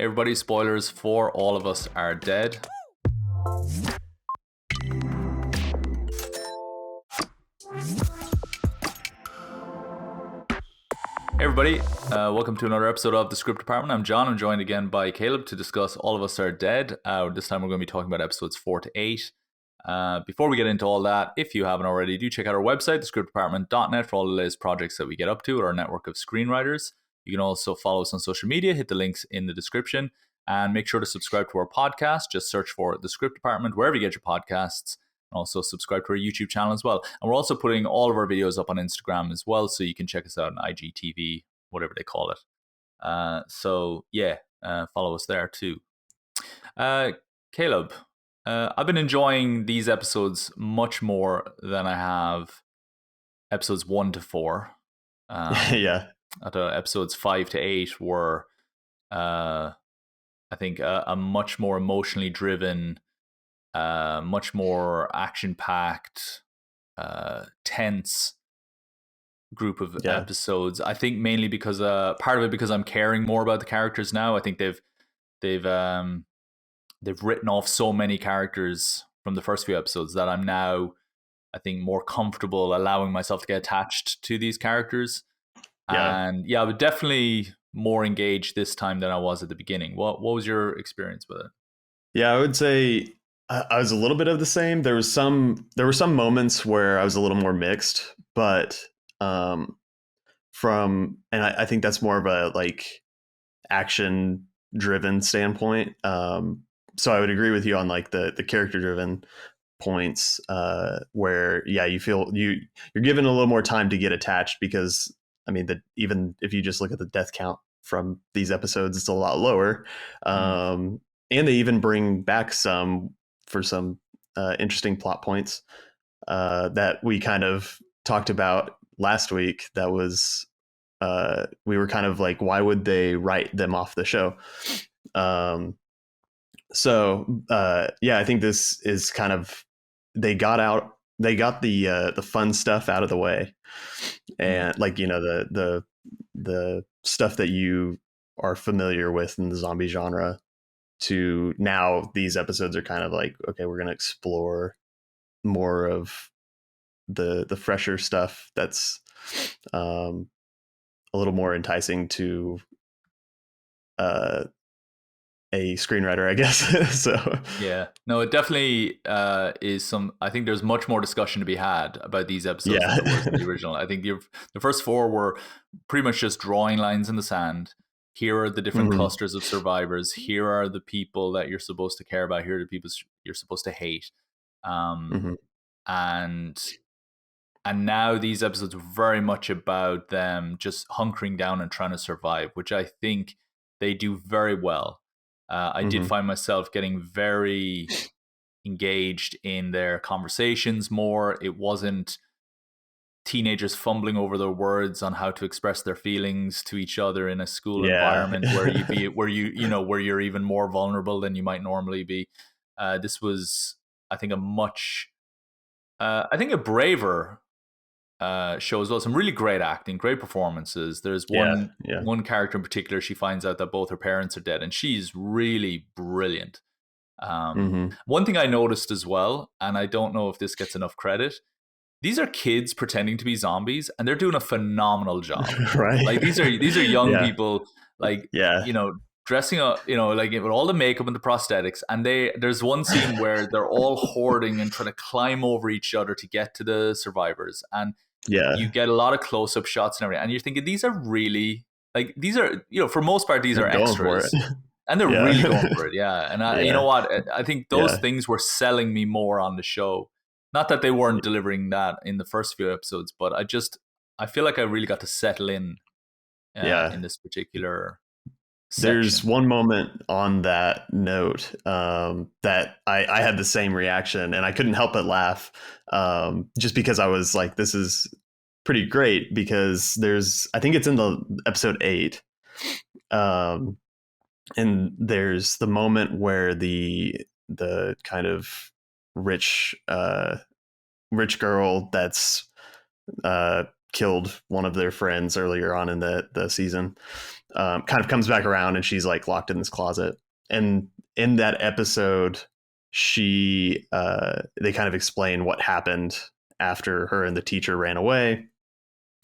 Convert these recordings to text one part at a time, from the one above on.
Everybody, spoilers for All of Us Are Dead. Hey everybody, welcome to another episode of The Script Department. I'm John. I'm joined again by Caleb to discuss All of Us Are Dead. This time we're going to be talking about episodes 4 to 8. Before we get into all that, if you haven't already, do check out our website, thescriptdepartment.net, for all the latest projects that we get up to with our network of screenwriters. You can also follow us on social media, hit the links in the description, and make sure to subscribe to our podcast. Just search for The Script Department wherever you get your podcasts. And also subscribe to our YouTube channel as well. And we're also putting all of our videos up on Instagram as well, so you can check us out on IGTV, whatever they call it. Follow us there too. Caleb, I've been enjoying these episodes much more than I have episodes 1 to 4. Yeah. I thought episodes 5 to 8 were, I think, a much more emotionally driven, much more action-packed, tense group of episodes. I think mainly because part of it because I'm caring more about the characters now. I think they've written off so many characters from the first few episodes that I'm now, I think, more comfortable allowing myself to get attached to these characters. Yeah. And I was definitely more engaged this time than I was at the beginning. What was your experience with it? Yeah, I would say I was a little bit of the same. There were some moments where I was a little more mixed, but I think that's more of a like action driven standpoint. So I would agree with you on like the character driven points where you feel you're given a little more time to get attached, because I mean that even if you just look at the death count from these episodes, it's a lot lower. And they even bring back some interesting plot points that we kind of talked about last week. That was we were kind of like, why would they write them off the show? I think this is kind of, they got the fun stuff out of the way, and like, you know, the stuff that you are familiar with in the zombie genre, to now these episodes are kind of like, okay, we're going to explore more of the fresher stuff that's a little more enticing to a screenwriter, I guess. So yeah, no, it definitely is I think there's much more discussion to be had about these episodes than there was in the original. I think the first 4 were pretty much just drawing lines in the sand. Here are the different clusters of survivors. Here are the people that you're supposed to care about. Here are the people you're supposed to hate. And now these episodes are very much about them just hunkering down and trying to survive, which I think they do very well. I did find myself getting very engaged in their conversations more. It wasn't teenagers fumbling over their words on how to express their feelings to each other in a school environment where you're even more vulnerable than you might normally be. This was, I think, a braver show as well. Some really great acting, great performances. There's one character in particular. She finds out that both her parents are dead, and she's really brilliant. One thing I noticed as well, and I don't know if this gets enough credit, these are kids pretending to be zombies, and they're doing a phenomenal job. Right? Like these are young people, like you know, dressing up, you know, like with all the makeup and the prosthetics. And there's one scene where they're all hoarding and trying to climb over each other to get to the survivors, and you get a lot of close-up shots and everything. And you're thinking, these are really, like, these are, you know, for most part, they're extras. And they're really going for it, And you know what? I think those things were selling me more on the show. Not that they weren't delivering that in the first few episodes, but I feel like I really got to settle in this particular section. There's one moment on that note that I had the same reaction, and I couldn't help but laugh, just because I was like, this is pretty great, because I think it's in the episode 8. And there's the moment where the kind of rich girl that's killed one of their friends earlier on in the season, kind of comes back around, and she's like locked in this closet. And in that episode, they kind of explain what happened after her and the teacher ran away.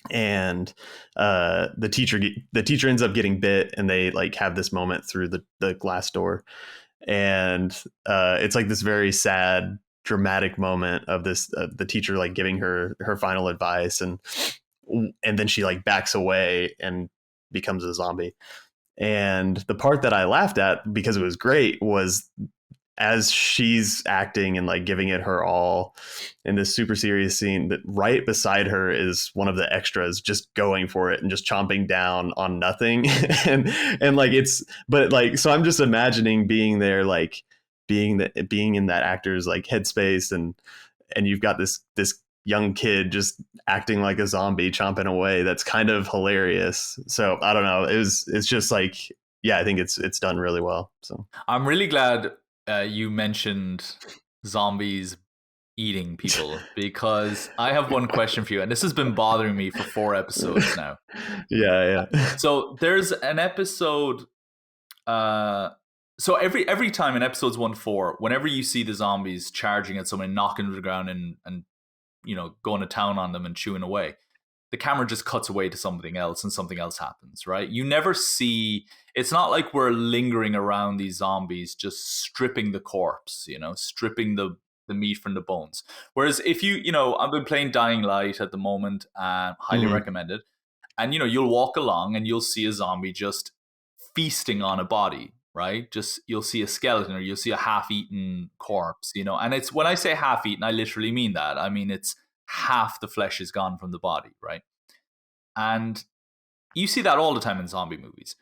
And the teacher ends up getting bit, and they like have this moment through the glass door. And it's like this very sad, dramatic moment of this the teacher like giving her final advice, and then she like backs away and becomes a zombie. And the part that I laughed at, because it was great, was as she's acting and like giving it her all in this super serious scene, that right beside her is one of the extras just going for it and just chomping down on nothing. and like but like, so I'm just imagining being there, like being in that actor's like headspace, and you've got this young kid just acting like a zombie chomping away. That's kind of hilarious. So I don't know, it's just like, yeah, I think it's done really well. So I'm really glad you mentioned zombies eating people, because I have one question for you, and this has been bothering me for 4 episodes now. Yeah. So there's an episode. So every time in episodes 1-4, whenever you see the zombies charging at someone, knocking to the ground, and going to town on them and chewing away, the camera just cuts away to something else, and something else happens, right? You never see, it's not like we're lingering around these zombies just stripping the corpse, stripping the meat from the bones. Whereas if I've been playing Dying Light at the moment, highly recommended, and you'll walk along and you'll see a zombie just feasting on a body, right? Just, you'll see a skeleton, or you'll see a half-eaten corpse, and it's, when I say half-eaten, I literally mean that. I mean, it's half the flesh is gone from the body, right? And you see that all the time in zombie movies.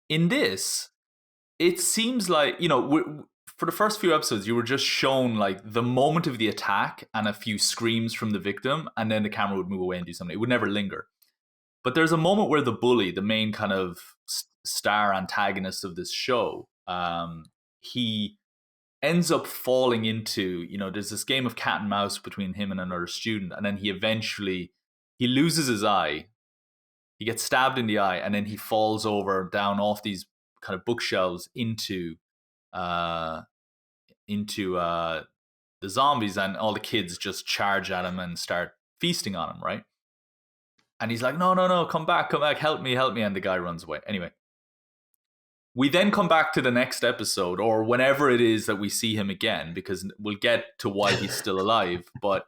In this, it seems like, for the first few episodes, you were just shown like the moment of the attack and a few screams from the victim, and then the camera would move away and do something. It would never linger. But there's a moment where the bully, the main kind of star antagonist of this show, he ends up falling into, there's this game of cat and mouse between him and another student, and then he loses his eye. He gets stabbed in the eye, and then he falls over down off these kind of bookshelves into the zombies, and all the kids just charge at him and start feasting on him, right? And he's like, no, come back, help me, and the guy runs away. Anyway, we then come back to the next episode, or whenever it is that we see him again, because we'll get to why he's still alive, but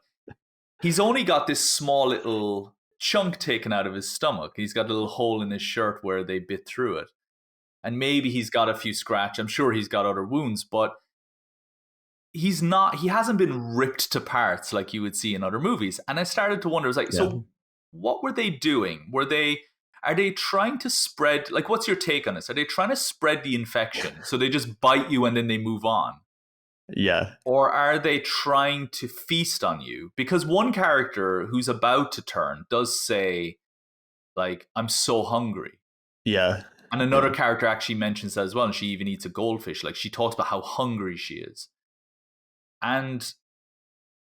he's only got this small little chunk taken out of his stomach. He's got a little hole in his shirt where they bit through it. And maybe he's got a few scratches. I'm sure he's got other wounds, but he hasn't been ripped to parts like you would see in other movies. And I started to wonder, so what were they doing? Are they trying to spread, like, what's your take on this? Are they trying to spread the infection so they just bite you and then they move on? Yeah. Or are they trying to feast on you? Because one character who's about to turn does say, like, I'm so hungry. Yeah. And another character actually mentions that as well, and she even eats a goldfish. Like, she talks about how hungry she is. And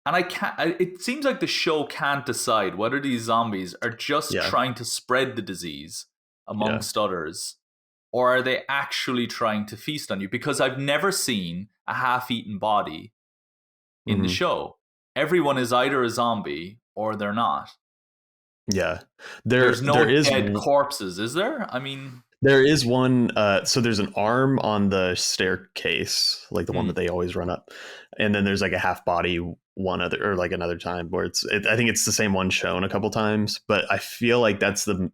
it seems like the show can't decide whether these zombies are just trying to spread the disease amongst others, or are they actually trying to feast on you? Because I've never seen a half-eaten body in the show. Everyone is either a zombie or they're not. Yeah. There's no dead corpses, is there? I mean, there is one. So there's an arm on the staircase, like the one that they always run up. And then there's like a half body another time where I think it's the same one shown a couple times, but I feel like that's the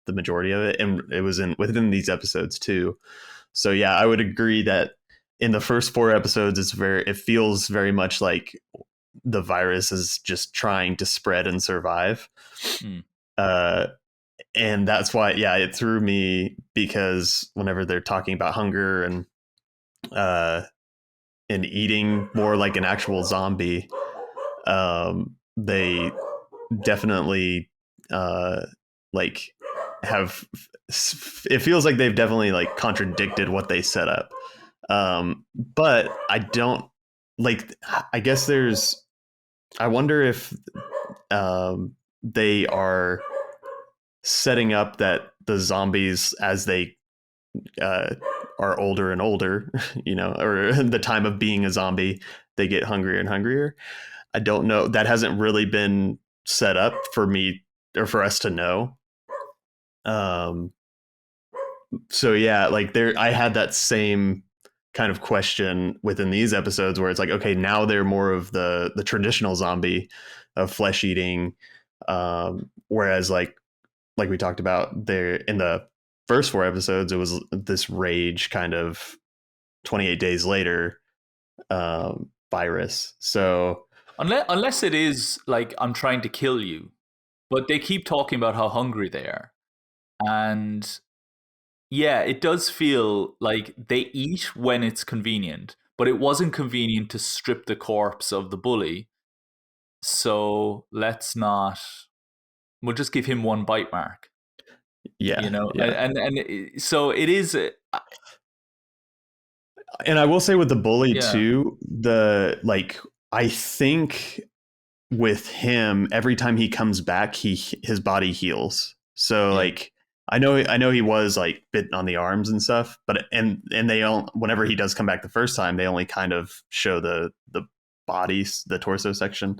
majority of it. And it was within these episodes too. So yeah, I would agree that in the first 4 episodes, it feels very much like the virus is just trying to spread and survive. And that's why, it threw me, because whenever they're talking about hunger and eating more like an actual zombie, they definitely like have, it feels like they've definitely like contradicted what they set up. But I don't like, I guess I wonder if they are setting up that the zombies, as they are older and older, or the time of being a zombie, they get hungrier and hungrier. I don't know. That hasn't really been set up for me or for us to know. So yeah, like I had that same kind of question within these episodes where it's like, okay, now they're more of the traditional zombie of flesh eating, whereas like we talked about there in the first 4 episodes, it was this rage kind of 28 days later virus. So unless it is like, I'm trying to kill you, but they keep talking about how hungry they are. And yeah, it does feel like they eat when it's convenient, but it wasn't convenient to strip the corpse of the bully. So we'll just give him 1 bite mark. Yeah. Yeah. And so it is. And I will say with the bully too, I think with him, every time he comes back, his body heals. So like, I know he was like bitten on the arms and stuff, but and they don't. Whenever he does come back the first time, they only kind of show the bodies, the torso section.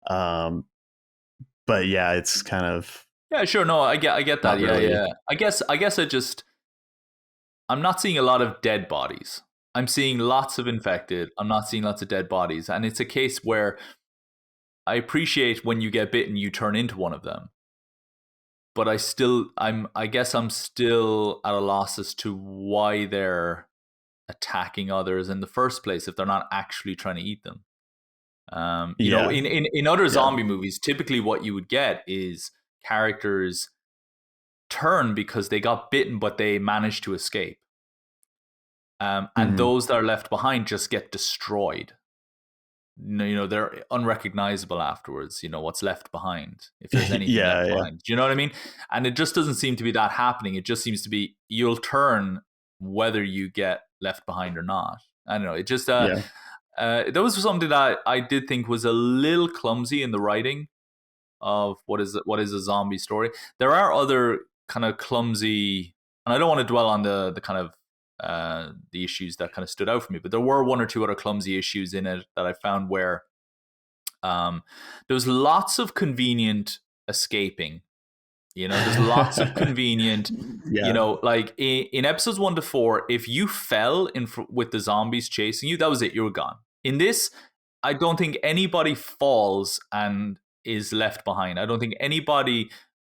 But yeah, it's kind of sure. No, I get that. Yeah. I guess I'm not seeing a lot of dead bodies. I'm seeing lots of infected. I'm not seeing lots of dead bodies, and it's a case where I appreciate when you get bitten, you turn into one of them. But I guess I'm still at a loss as to why they're attacking others in the first place if they're not actually trying to eat them. You know, in other zombie movies, typically what you would get is characters turn because they got bitten, but they managed to escape. And those that are left behind just get destroyed. They're unrecognizable afterwards. What's left behind, if there's anything left behind. Do you know what I mean? And it just doesn't seem to be that happening. It just seems to be you'll turn whether you get left behind or not. I don't know. It just that was something that I did think was a little clumsy in the writing of what is a zombie story. There are other kind of clumsy, and I don't want to dwell on the kind of the issues that kind of stood out for me, but there were 1 or 2 other clumsy issues in it that I found where there was lots of convenient escaping. There's lots of convenient, like in episodes 1 to 4, if you fell with the zombies chasing you, that was it, you were gone. In this, I don't think anybody falls and is left behind. I don't think anybody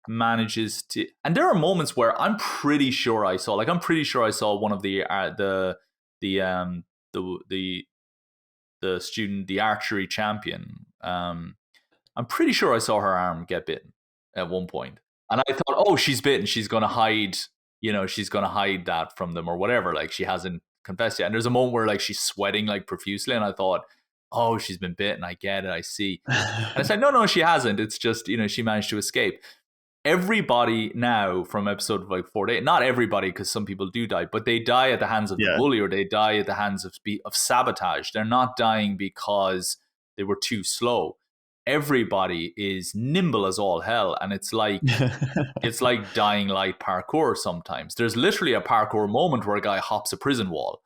manages to, and there are moments where I'm pretty sure I saw one of the student, the archery champion. I'm pretty sure I saw her arm get bitten at one point, and I thought, oh, she's bitten, she's gonna hide that from them or whatever, like she hasn't confessed yet. And there's a moment where like she's sweating like profusely, and I thought, oh, she's been bitten, I get it, I see. And I said, no, she hasn't, it's just she managed to escape. Everybody now from episode like 4 to 8, not everybody, because some people do die, but they die at the hands of the bully, or they die at the hands of sabotage. They're not dying because they were too slow. Everybody is nimble as all hell, and it's like Dying Light parkour sometimes. There's literally a parkour moment where a guy hops a prison wall,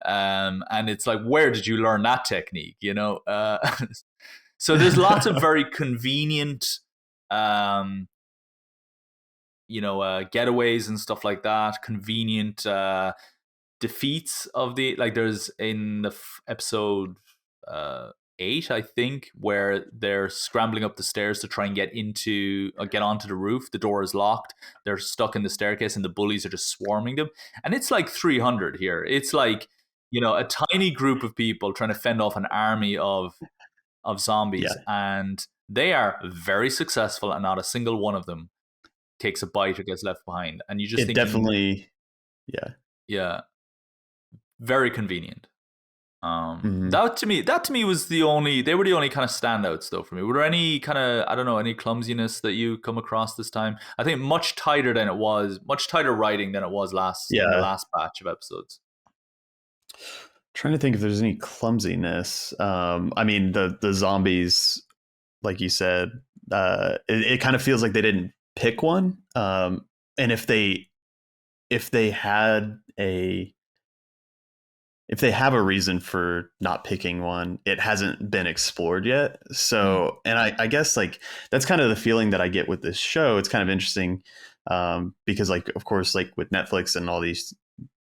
and it's like, where did you learn that technique? So there's lots of very convenient getaways and stuff like that, convenient defeats of the, like there's in the episode 8, I think, where they're scrambling up the stairs to try and get onto the roof. The door is locked, they're stuck in the staircase, and the bullies are just swarming them, and it's like 300 here. It's like a tiny group of people trying to fend off an army of zombies, and they are very successful, and not a single one of them takes a bite or gets left behind. And you just think definitely very convenient. That to me was they were the only kind of standouts though for me. Were there any kind of, I don't know, any clumsiness that you come across this time? I think much tighter writing than it was in the last batch of episodes. Trying to think if there's any clumsiness. I mean, the zombies, like you said, it kind of feels like they didn't pick one. And if they have a reason for not picking one, it hasn't been explored yet. So, and I guess like that's kind of the feeling that I get with this show. It's kind of interesting because, like, of course, like with Netflix and all these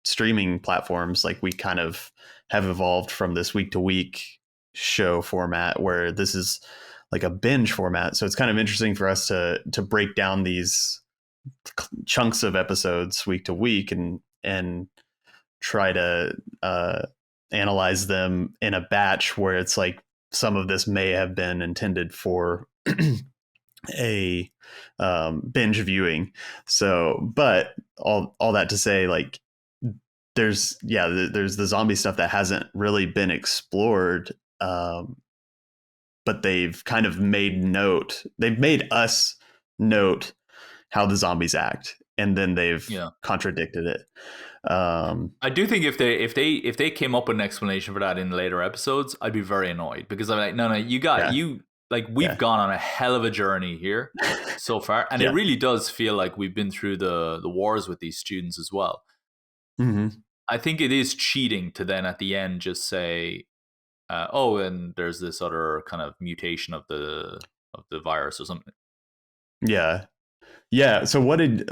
streaming platforms, like we kind of have evolved from this week to week show format where this is like a binge format. So it's kind of interesting for us to break down these chunks of episodes week to week and try to analyze them in a batch where it's like some of this may have been intended for a binge viewing. So, but all that to say, like, there's the zombie stuff that hasn't really been explored, but they've kind of made us note how the zombies act, and then they've contradicted it. I do think if they came up with an explanation for that in later episodes, I'd be very annoyed, because I'm like, no, you got you, like, we've gone on a hell of a journey here so far, and it really does feel like we've been through the wars with these students as well. Mm-hmm. I think it is cheating to then at the end just say, oh, and there's this other kind of mutation of the virus or something. Yeah. Yeah. So what did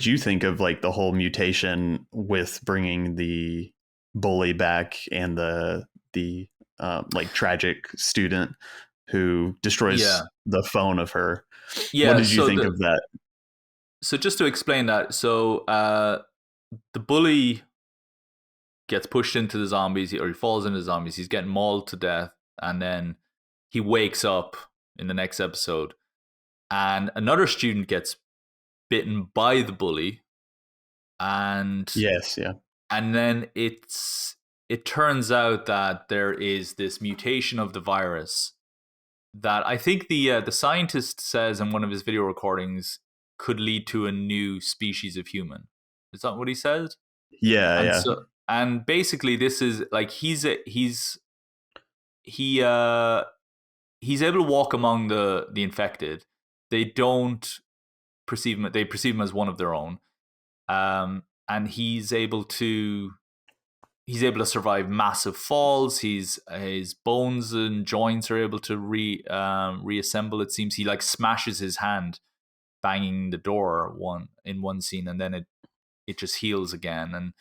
you think of like the whole mutation with bringing the bully back and the like tragic student who destroys the phone of her? Yeah. What did you think of that? So just to explain that, so the bully gets pushed into the zombies, or he falls into the zombies. He's getting mauled to death, and then he wakes up in the next episode, and another student gets bitten by the bully, and and then it turns out that there is this mutation of the virus that I think the scientist says in one of his video recordings could lead to a new species of human. Is that what he says? Yeah. And basically, this is like he's able to walk among the infected. They don't perceive him; they perceive him as one of their own, and he's able to survive massive falls. His bones and joints are able to reassemble. It seems he like smashes his hand, banging the door in one scene, and then it just heals again. And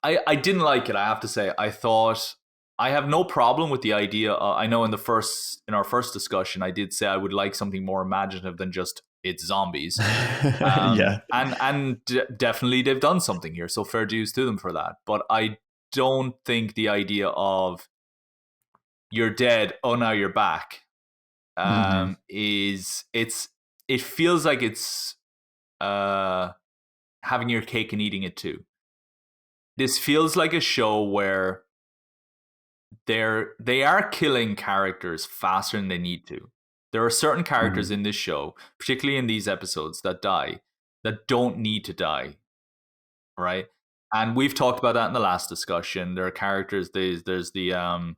I didn't like it, I have to say. I thought I have no problem with the idea. I know in our first discussion, I did say I would like something more imaginative than just it's zombies. And definitely they've done something here, so fair dues to them for that. But I don't think the idea of you're dead, oh now you're back, it feels like it's having your cake and eating it too. This feels like a show where they are killing characters faster than they need to. There are certain characters in this show, particularly in these episodes, that die that don't need to die, right? And we've talked about that in the last discussion. There are characters. There's the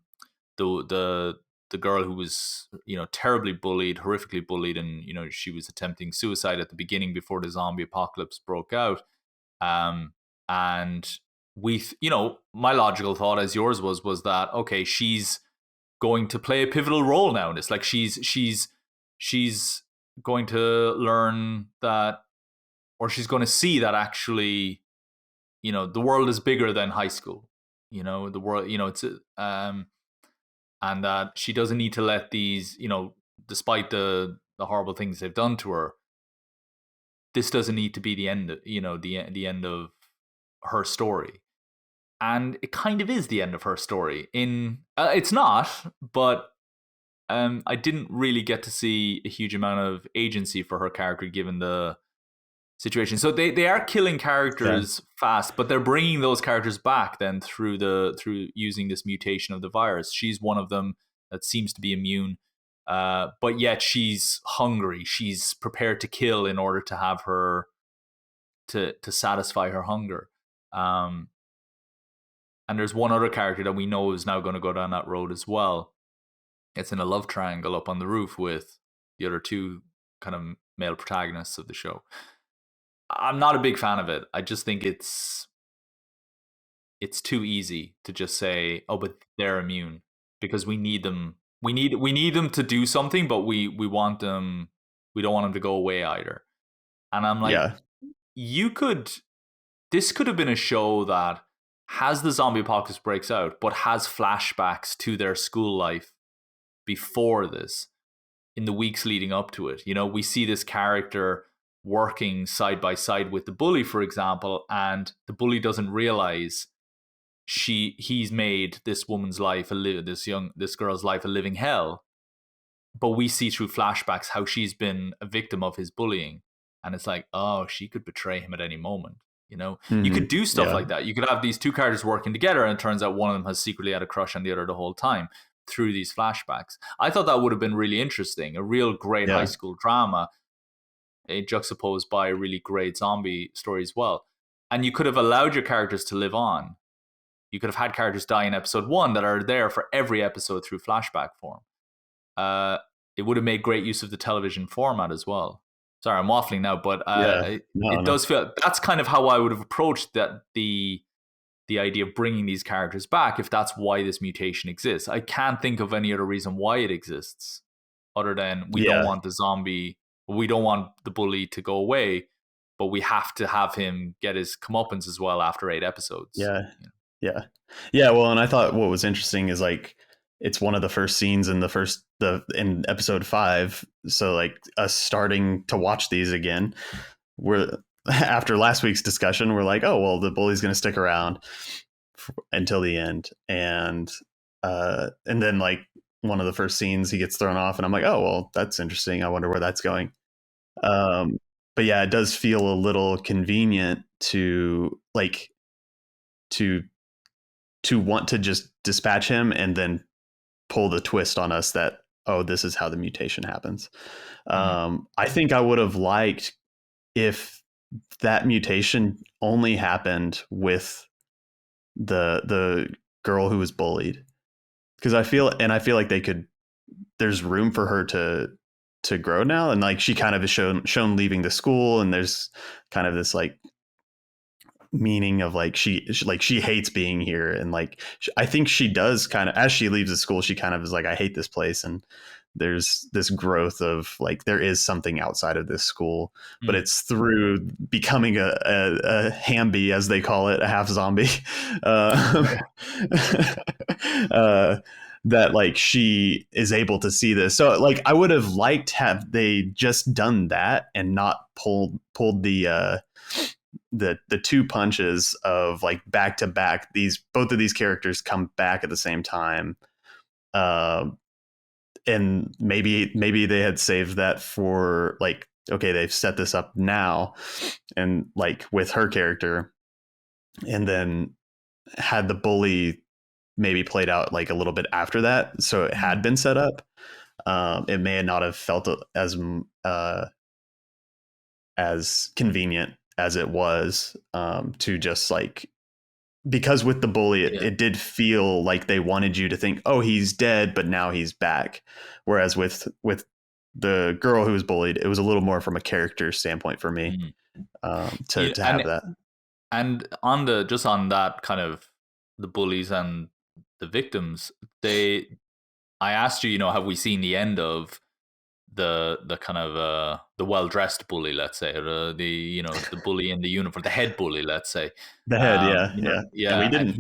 girl who was terribly bullied, horrifically bullied, and she was attempting suicide at the beginning before the zombie apocalypse broke out. And my logical thought, as yours was that, okay, she's going to play a pivotal role now in this. Like she's going to learn that, or she's going to see that actually, the world is bigger than high school. The world, it's and that she doesn't need to let these, despite the horrible things they've done to her, this doesn't need to be the end. The end of her story. And it kind of is the end of her story. It's not, but I didn't really get to see a huge amount of agency for her character given the situation. So they are killing characters fast, but they're bringing those characters back then through using this mutation of the virus. She's one of them that seems to be immune, but yet she's hungry. She's prepared to kill in order to have her to satisfy her hunger. And there's one other character that we know is now going to go down that road as well. It's in a love triangle up on the roof with the other two kind of male protagonists of the show. I'm not a big fan of it. I just think it's too easy to just say, oh, but they're immune, because we need them. We need them to do something, but we want them. We don't want them to go away either. And I'm like, this could have been a show that has the zombie apocalypse breaks out, but has flashbacks to their school life before this, in the weeks leading up to it. You know, we see this character working side by side with the bully, for example, and the bully doesn't realize he's made this woman's life this girl's life a living hell. But we see through flashbacks how she's been a victim of his bullying, and it's like, oh, she could betray him at any moment. You know, you could do stuff like that. You could have these two characters working together, and it turns out one of them has secretly had a crush on the other the whole time through these flashbacks. I thought that would have been really interesting, a real great high school drama, juxtaposed by a really great zombie story as well. And you could have allowed your characters to live on. You could have had characters die in episode 1 that are there for every episode through flashback form. It would have made great use of the television format as well. Sorry, I'm waffling now, but it does feel that's kind of how I would have approached that the idea of bringing these characters back, if that's why this mutation exists. I can't think of any other reason why it exists other than we don't want the bully to go away, but we have to have him get his comeuppance as well after 8 episodes. Yeah. Well, and I thought what was interesting is like, it's one of the first scenes in in episode 5. So like us starting to watch these again, after last week's discussion, we're like, oh, well, the bully's going to stick around until the end. And then like one of the first scenes, he gets thrown off, and I'm like, oh, well, that's interesting. I wonder where that's going. But yeah, it does feel a little convenient to want to just dispatch him and then pull the twist on us that, oh, this is how the mutation happens. I think I would have liked if that mutation only happened with the girl who was bullied, because I feel like there's room for her to grow now, and like she kind of is shown leaving the school, and there's kind of this like meaning of like she hates being here, and like I think she does kind of, as she leaves the school, she kind of is like, I hate this place, and there's this growth of like there is something outside of this school, but it's through becoming a Hamby, as they call it, a half zombie, that like she is able to see this. So like I would have liked have they just done that and not pulled the 2 punches of like back to back, both of these characters come back at the same time, and maybe they had saved that for like, okay, they've set this up now, and like with her character, and then had the bully maybe played out like a little bit after that, so it had been set up. It may not have felt as convenient as it was, to just like, because with the bully, it did feel like they wanted you to think, oh, he's dead, but now he's back. Whereas with the girl who was bullied, it was a little more from a character standpoint for me, to have that. And on that kind of the bullies and the victims, I asked you, have we seen the end of the kind of the well-dressed bully, let's say, or the bully in the uniform, the head bully, let's say. The head, yeah. And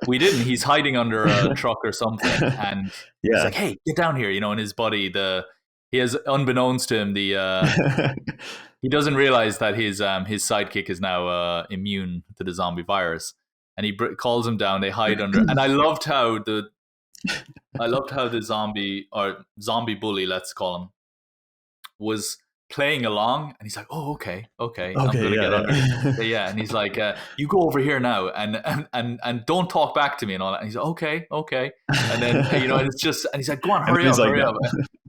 we didn't. He's hiding under a truck or something, and he's like, "Hey, get down here!" In his body, he has, unbeknownst to him, he doesn't realize that his sidekick is now immune to the zombie virus, and he calls him down. They hide under, and I loved how the zombie bully, let's call him, was playing along, and he's like, "Oh, okay, I'm gonna get under." And he's like, "You go over here now, and don't talk back to me and all that." And he's like, "Okay," and then and it's just, and he's like, "Go on, hurry up."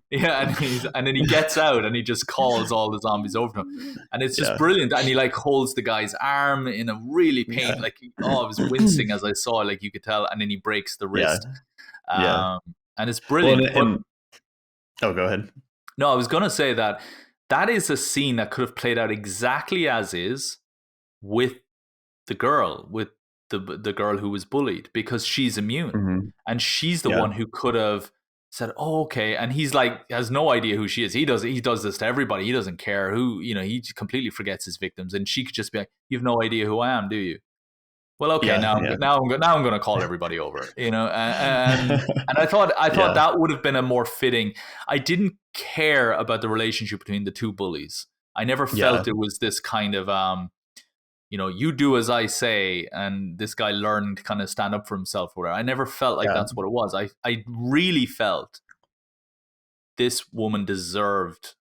Yeah, and then he gets out and he just calls all the zombies over to him, and it's just brilliant. And he like holds the guy's arm in a really pain, like I was wincing as I saw, like you could tell, and then he breaks the wrist. And it's brilliant. Go ahead. No, I was going to say that that is a scene that could have played out exactly as is with the girl, with the girl who was bullied, because she's immune. Mm-hmm. And she's the Yeah. one who could have said, "Oh, okay." And he's like, has no idea who she is. He does this to everybody. He doesn't care who, he completely forgets his victims. And she could just be like, "You've no idea who I am, do you?" Well, okay, Yeah, now I'm going to call everybody over, and I thought that would have been a more fitting. I didn't care about the relationship between the two bullies. I never felt it was this kind of you do as I say, and this guy learned to kind of stand up for himself. Or I never felt like that's what it was. I really felt this woman deserved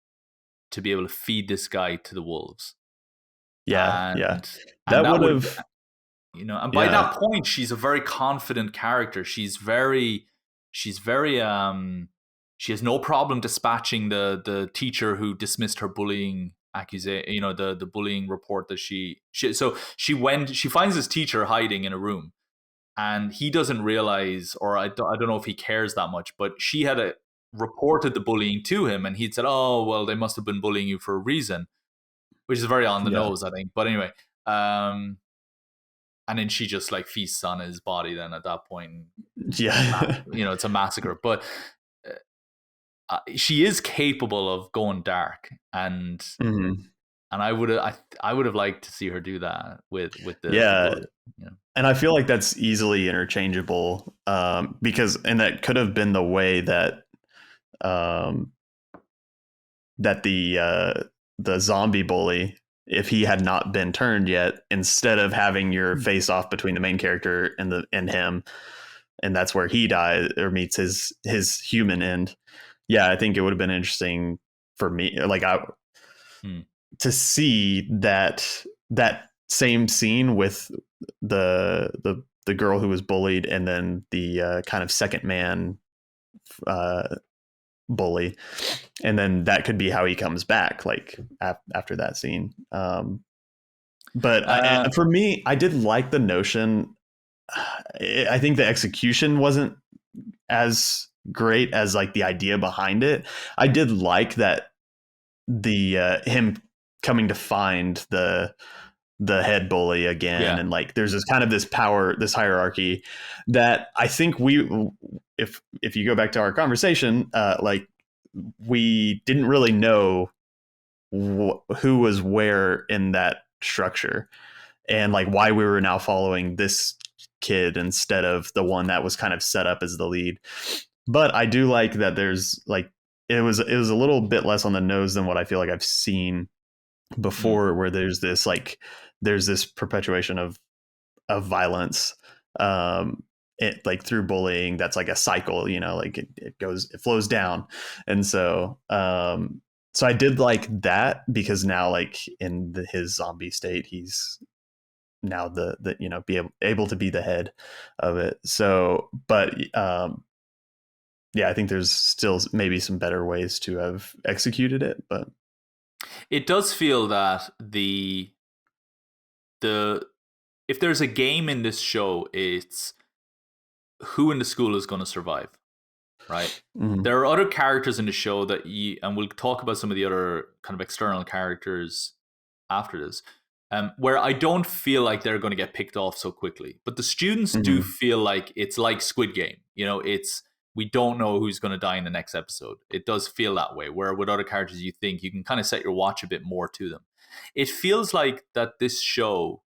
to be able to feed this guy to the wolves. Yeah. That would have. And by that point, she's a very confident character. She has no problem dispatching the teacher who dismissed her bullying accusation, the bullying report that she finds this teacher hiding in a room, and he doesn't realize, or I don't know if he cares that much, but she had reported the bullying to him, and he'd said, "Oh, well, they must have been bullying you for a reason," which is very on the nose, I think. But anyway, and then she just like feasts on his body then at that point. Yeah. It's a massacre. But she is capable of going dark, and I would have liked to see her do that with the And I feel like that's easily interchangeable, because that could have been the way that that the zombie bully, if he had not been turned yet, instead of having your face off between the main character and him, and that's where he dies or meets his human end. Yeah, I think it would have been interesting for me, like to see that same scene with the girl who was bullied, and then the kind of second man bully, and then that could be how he comes back, like after that scene. But for me, I did like the notion. I think the execution wasn't as great as like the idea behind it. I did like that the him coming to find the head bully again, and like there's this kind of this power, this hierarchy that I think if you go back to our conversation, like we didn't really know who was where in that structure, and like why we were now following this kid instead of the one that was kind of set up as the lead. But I do like that there's like it was a little bit less on the nose than what I feel like I've seen before, where there's this perpetuation of violence, like through bullying. That's like a cycle, like it flows down. And so I did like that, because now like in his zombie state, he's now the be able to be the head of it. So, but yeah, I think there's still maybe some better ways to have executed it, but it does feel that if there's a game in this show, it's who in the school is going to survive, right? Mm-hmm. There are other characters in the show and we'll talk about some of the other kind of external characters after this, where I don't feel like they're going to get picked off so quickly. But the students do feel like it's like Squid Game. We don't know who's going to die in the next episode. It does feel that way, where with other characters, you think you can kind of set your watch a bit more to them. It feels like that this show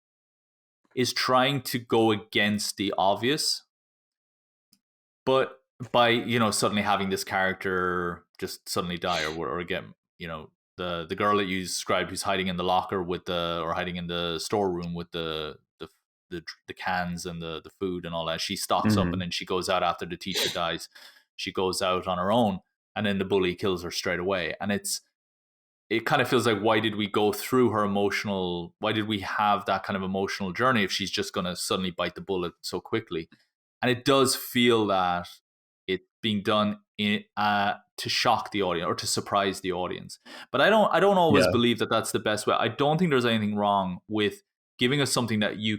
is trying to go against the obvious, but by, suddenly having this character just suddenly die, or again, the girl that you described who's hiding in the locker or hiding in the storeroom with the cans and the food and all that. She stocks up, and then she goes out after the teacher dies. She goes out on her own, and then the bully kills her straight away. And it kind of feels like, why did we go through why did we have that kind of emotional journey if she's just going to suddenly bite the bullet so quickly? And it does feel that it's being done to shock the audience or to surprise the audience. But I don't always believe that that's the best way. I don't think there's anything wrong with giving us something that you're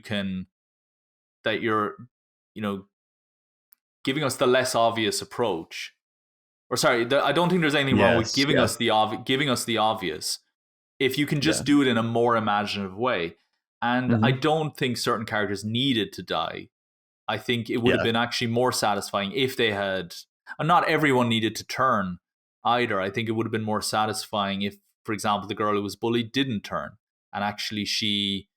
giving us the less obvious approach, or sorry, I don't think there's anything wrong with giving us the obvious if you can just do it in a more imaginative way. And I don't think certain characters needed to die. I think it would have been actually more satisfying if they had, and not everyone needed to turn either. I think it would have been more satisfying if, for example, the girl who was bullied didn't turn, and actually she,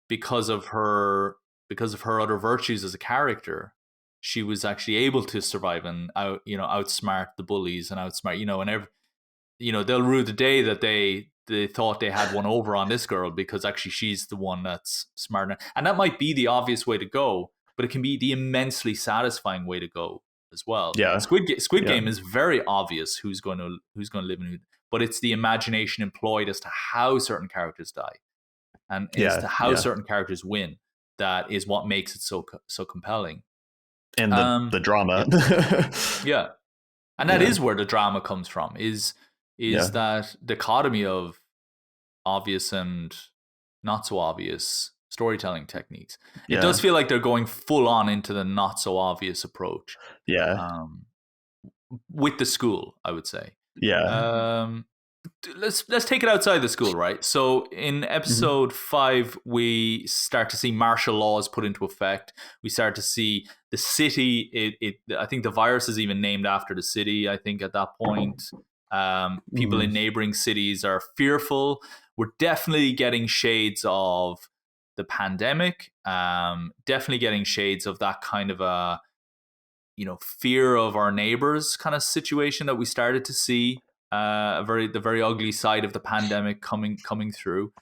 because of her other virtues as a character, she was actually able to survive and outsmart the bullies and outsmart, and they'll rue the day that they thought they had one over on this girl, because actually she's the one that's smarter. And that might be the obvious way to go, but it can be the immensely satisfying way to go as well. Yeah. Squid Game is very obvious who's going to live and who, but it's the imagination employed as to how certain characters die and as to how certain characters win that is what makes it so compelling. And the drama. Yeah. And that is where the drama comes from, is that dichotomy of obvious and not so obvious storytelling techniques. It does feel like they're going full on into the not so obvious approach. With the school, I would say. Let's take it outside the school, right? So in episode 5, we start to see martial laws put into effect. We start to see the city. I think the virus is even named after the city. I think at that point, people in neighboring cities are fearful. We're definitely getting shades of the pandemic. Definitely getting shades of that kind of a, fear of our neighbors kind of situation that we started to see. The very ugly side of the pandemic coming through.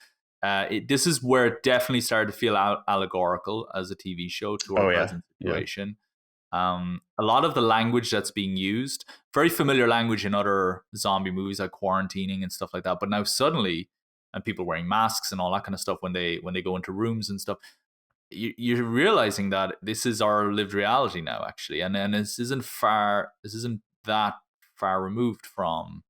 This is where it definitely started to feel allegorical as a TV show to our present situation. A lot of the language that's being used, very familiar language in other zombie movies like Quarantining and stuff like that. But now suddenly, and people wearing masks and all that kind of stuff when they go into rooms and stuff, you're realizing that this is our lived reality now, actually, and this isn't that far removed from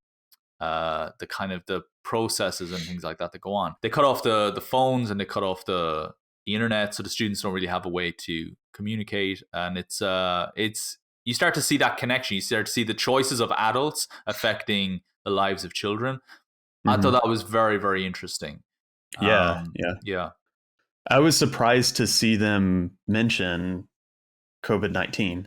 the kind of the processes and things like that go on. They cut off the phones and they cut off the internet, so the students don't really have a way to communicate. And it's you start to see that connection. You start to see the choices of adults affecting the lives of children. I thought that was very, very interesting. Yeah. I was surprised to see them mention COVID-19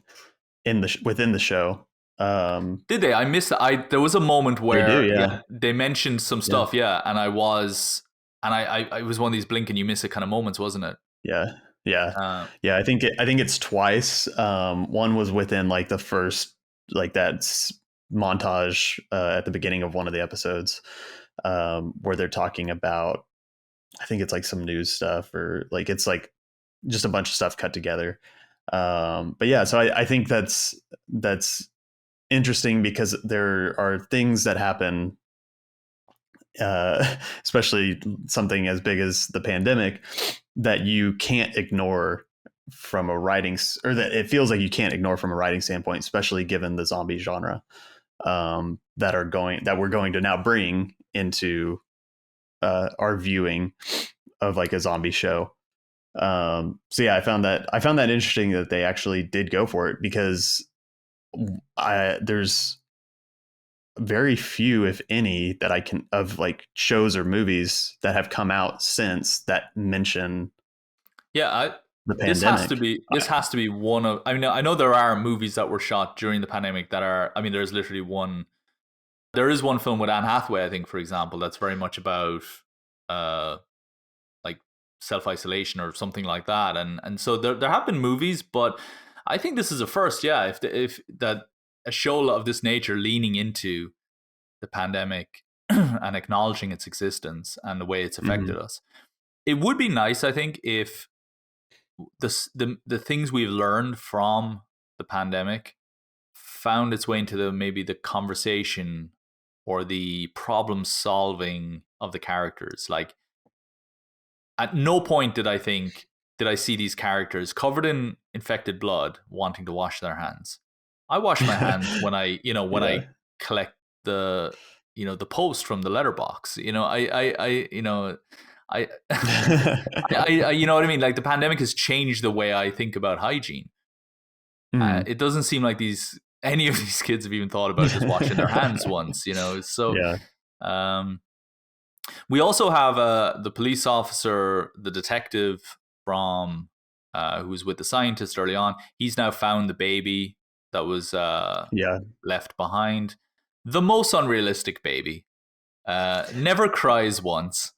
within the show. Did they? I missed it. There was a moment where they mentioned some stuff, and I was one of these blink and you miss it kind of moments, wasn't it? I think it's twice. One was within like the first, like that montage at the beginning of one of the episodes, where they're talking about, I think it's like some news stuff, or like it's like just a bunch of stuff cut together. But yeah, so I think that's interesting, because there are things that happen, especially something as big as the pandemic, that you can't ignore from a writing, or that it feels like you can't ignore from a writing standpoint, especially given the zombie genre, that we're going to now bring into our viewing of like a zombie show. So yeah, I found that interesting that they actually did go for it, because there's very few, if any, that I can, of like shows or movies that have come out since that mention the pandemic. This has to be one of, I mean, I know there are movies that were shot during the pandemic that are, I mean, there is one film with Anne Hathaway, I think, for example, that's very much about like self-isolation or something like that, and so there have been movies, but I think this is a first, if that a show of this nature leaning into the pandemic and acknowledging its existence and the way it's affected us. It would be nice, I think, if the things we've learned from the pandemic found its way into maybe the conversation or the problem solving of the characters. Like, at no point did I see these characters covered in infected blood wanting to wash their hands. I wash my hands when I collect the post from the letterbox. I you know what I mean? Like, the pandemic has changed the way I think about hygiene. It doesn't seem like these any of these kids have even thought about just washing their hands once, So, we also have the police officer, the detective from who was with the scientist early on. He's now found the baby that was left behind. The most unrealistic baby. Never cries once.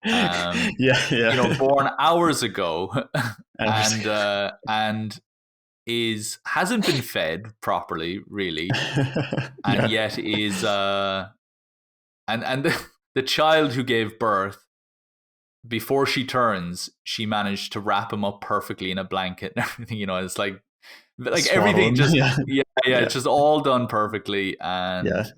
Born hours ago, and hasn't been fed properly, really, and yet is and the child who gave birth, before she turns, she managed to wrap him up perfectly in a blanket and everything. It's like everything just it's just all done perfectly, and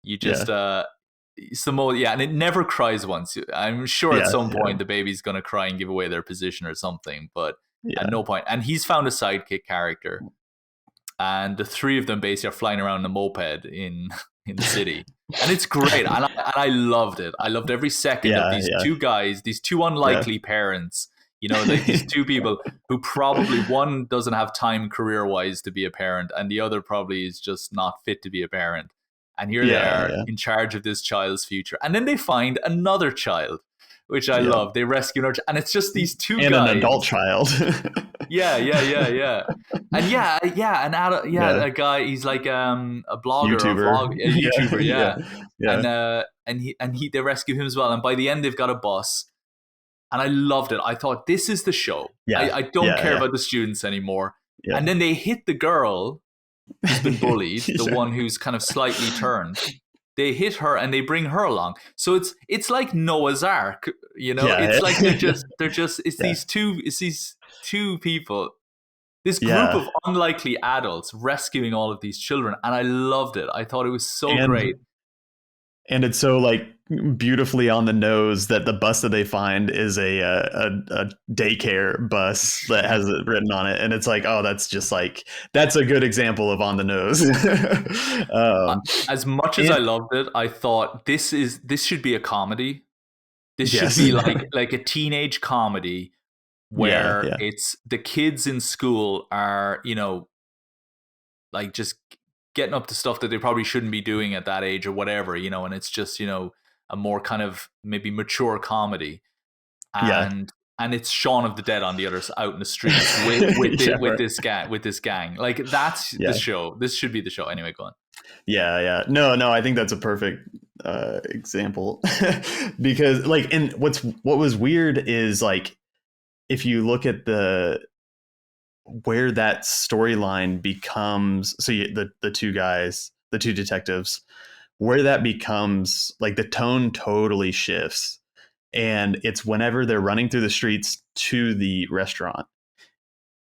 you just and it never cries once. I'm sure at some point the baby's gonna cry and give away their position or something, but at no point. And he's found a sidekick character, and the three of them basically are flying around in a moped in the city, and it's great. And I loved it. I loved every second of these two guys, these two unlikely parents. Like these two people who probably, one doesn't have time career-wise to be a parent, and the other probably is just not fit to be a parent. And here they are in charge of this child's future. And then they find another child, which I love. They rescue another, and it's just these two and guys. An adult child. And a guy. He's like a blogger, a YouTuber, and they rescue him as well. And by the end, they've got a bus. And I loved it. I thought, this is the show. I don't care about the students anymore. Yeah. And then they hit the girl who's been bullied, the one who's kind of slightly turned. They hit her and they bring her along. So it's like Noah's Ark, it's like these two people, this group of unlikely adults rescuing all of these children. And I loved it. I thought it was so great. And it's so like beautifully on the nose that the bus that they find is a daycare bus that has it written on it, and it's like, oh, that's a good example of on the nose. As much as I loved it, I thought this should be a comedy. This should be like a teenage comedy where it's the kids in school are like just getting up to stuff that they probably shouldn't be doing at that age or whatever, and it's just, a more kind of maybe mature comedy. And it's Shaun of the Dead on the other out in the streets with this gang. Like that's the show. This should be the show. Anyway, go on. Yeah. No, I think that's a perfect example because and what was weird is like, if you look at where that storyline becomes, so the two guys, the two detectives, where that becomes like the tone totally shifts, and it's whenever they're running through the streets to the restaurant.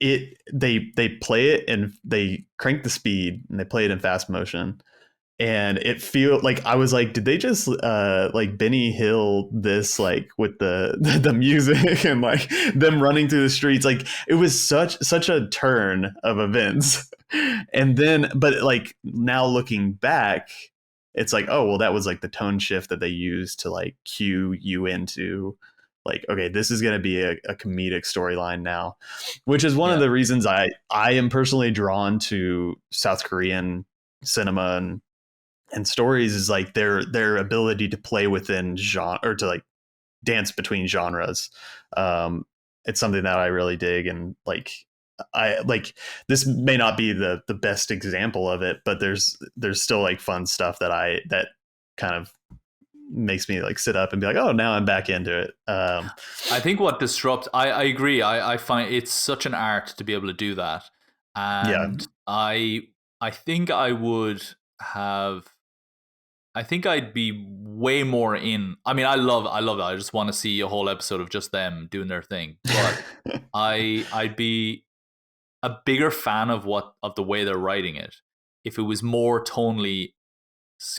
They play it and they crank the speed and they play it in fast motion, and it feel like I was like, did they just like Benny Hill this like with the music and like them running through the streets? Like it was such a turn of events. And then, but like now looking back, it's like, oh, well, that was like the tone shift that they used to like cue you into like, okay, this is going to be a comedic storyline now, which is one of the reasons I am personally drawn to South Korean cinema and stories, is like their ability to play within genre, or to like dance between genres. It's something that I really dig, and like this may not be the best example of it, but there's still like fun stuff that kind of makes me like sit up and be like, oh, now I'm back into it. I think what disrupts, I agree. I find it's such an art to be able to do that. And I think I'd be way more in. I mean, I love that. I just want to see a whole episode of just them doing their thing. But I'd be a bigger fan of the way they're writing it if it was more tonally